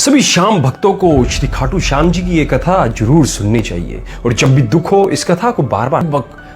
सभी श्याम भक्तों को श्री खाटू श्याम जी की ये कथा जरूर सुननी चाहिए। और जब भी दुख हो, इस कथा को बार बार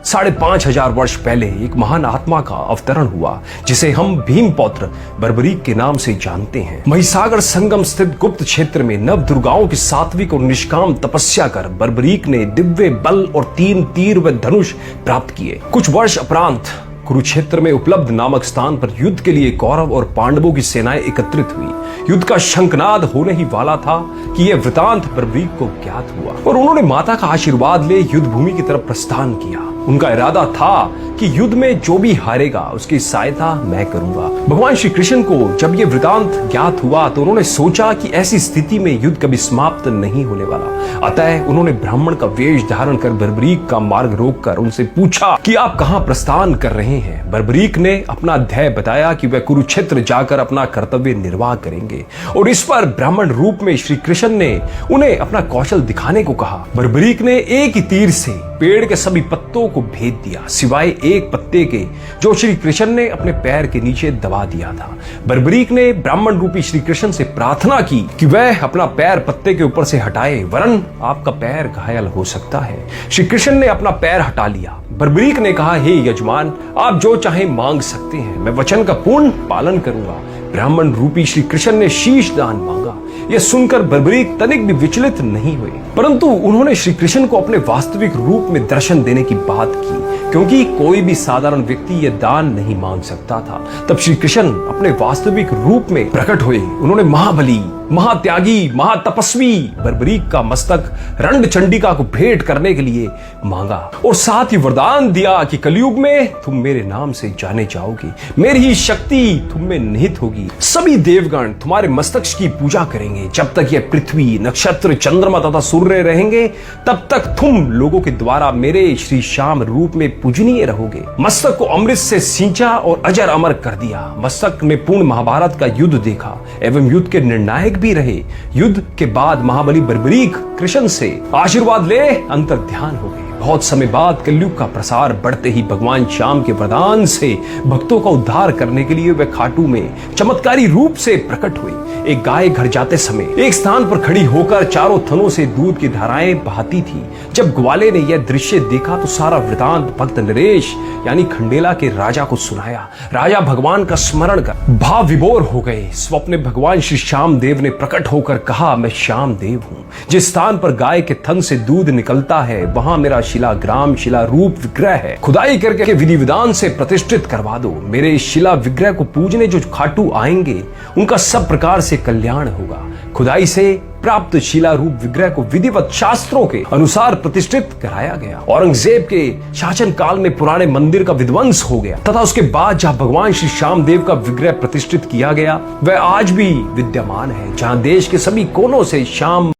5,500 वर्ष पहले एक महान आत्मा का अवतरण हुआ, जिसे हम भीमपौत्र बर्बरीक के नाम से जानते हैं। महिसागर संगम स्थित गुप्त क्षेत्र में नव दुर्गाओं की सात्विक और निष्काम तपस्या कर बर्बरीक ने दिव्य बल और 3 तीर व धनुष प्राप्त किए। कुछ वर्ष उपरांत कुरुक्षेत्र में उपलब्ध नामक स्थान पर युद्ध के लिए कौरव और पांडवों की सेनाएं एकत्रित हुई। युद्ध का शंखनाद होने ही वाला था कि यह वृतांत बर्बरीक को ज्ञात हुआ और उन्होंने माता का आशीर्वाद ले युद्ध भूमि की तरफ प्रस्थान किया। उनका इरादा था कि युद्ध में जो भी हारेगा उसकी सहायता मैं करूंगा। भगवान श्री कृष्ण को जब ये वृतांत ज्ञात हुआ तो उन्होंने सोचा कि ऐसी स्थिति में युद्ध कभी समाप्त नहीं होने वाला। अतः उन्होंने ब्राह्मण का वेश धारण कर बर्बरीक का मार्ग रोककर उनसे पूछा कि आप कहां प्रस्थान कर रहे हैं। बर्बरीक ने अपना ध्येय बताया कि वह कुरुक्षेत्र जाकर अपना कर्तव्य निर्वाह करेंगे और इस पर ब्राह्मण रूप में श्री कृष्ण ने उन्हें अपना कौशल दिखाने को कहा। बर्बरीक ने एक ही तीर से पेड़ के सभी पत्तों को भेद दिया, सिवाय एक पत्ते के जो श्री कृष्ण ने अपने पैर के नीचे दबा दिया था। बर्बरीक ने ब्राह्मण रूपी श्री कृष्ण से प्रार्थना की कि वह अपना पैर पत्ते के ऊपर से हटाए, वरन आपका पैर घायल हो सकता है। श्री कृष्ण ने अपना पैर हटा लिया। बर्बरीक ने कहा, हे यजमान, आप जो चाहे मांग सकते हैं, मैं वचन का पूर्ण पालन करूंगा। ब्राह्मण रूपी श्री कृष्ण ने शीश दान मांगा। यह सुनकर बर्बरीक तनिक भी विचलित नहीं हुए, परंतु उन्होंने श्री कृष्ण को अपने वास्तविक रूप में दर्शन देने की बात की, क्योंकि कोई भी साधारण व्यक्ति यह दान नहीं मांग सकता था। तब श्री कृष्ण अपने वास्तविक रूप में प्रकट हुए। उन्होंने महाबली, महात्यागी, महातपस्वी बर्बरीक का मस्तक रंड चंडिका को भेंट करने के लिए मांगा और साथ ही वरदान दिया कि कलयुग में तुम मेरे नाम से जाने जाओगे, मेरी ही शक्ति तुम में निहित होगी। सभी देवगण तुम्हारे मस्तक की पूजा करेंगे। जब तक यह पृथ्वी, नक्षत्र, चंद्रमा तथा सूर्य रहेंगे, तब तक तुम लोगों के द्वारा मेरे श्री श्याम रूप में पूजनीय रहोगे। मस्तक को अमृत से सींचा और अजर अमर कर दिया। मस्तक ने पूर्ण महाभारत का युद्ध देखा एवं युद्ध के निर्णायक भी रहे। युद्ध के बाद महाबली बर्बरीक कृष्ण से आशीर्वाद ले अंतर ध्यान हो गए। बहुत समय बाद कलयुग का प्रसार बढ़ते ही भगवान श्याम के वरदान से भक्तों का उद्धार करने के लिए वे खाटू में चमत्कारी रूप से प्रकट हुए। एक गाय घर जाते समय एक स्थान पर खड़ी होकर चारों थनों से दूध की धाराएं बहाती थी। जब ग्वाले ने यह दृश्य देखा तो सारा वृतांत भक्त नरेश यानी खंडेला के राजा को सुनाया। राजा भगवान का स्मरण कर भाव विभोर हो गए। स्वप्न भगवान श्री श्याम देव ने प्रकट होकर कहा, मैं श्याम देव हूँ। जिस स्थान पर गाय के थन से दूध निकलता है वहां मेरा शिलाग्राम शिला रूप विग्रह है। खुदाई करके विधि विधान से प्रतिष्ठित करवा दो। मेरे शिला विग्रह को पूजने जो खाटू आएंगे उनका सब प्रकार से कल्याण होगा। खुदाई से प्राप्त शिला रूप विग्रह को विधिवत शास्त्रों के अनुसार प्रतिष्ठित कराया गया। औरंगजेब के शासन काल में पुराने मंदिर का विध्वंस हो गया तथा उसके बाद जहां भगवान श्री श्याम देव का विग्रह प्रतिष्ठित किया गया वह आज भी विद्यमान है, जहां देश के सभी कोनों से श्याम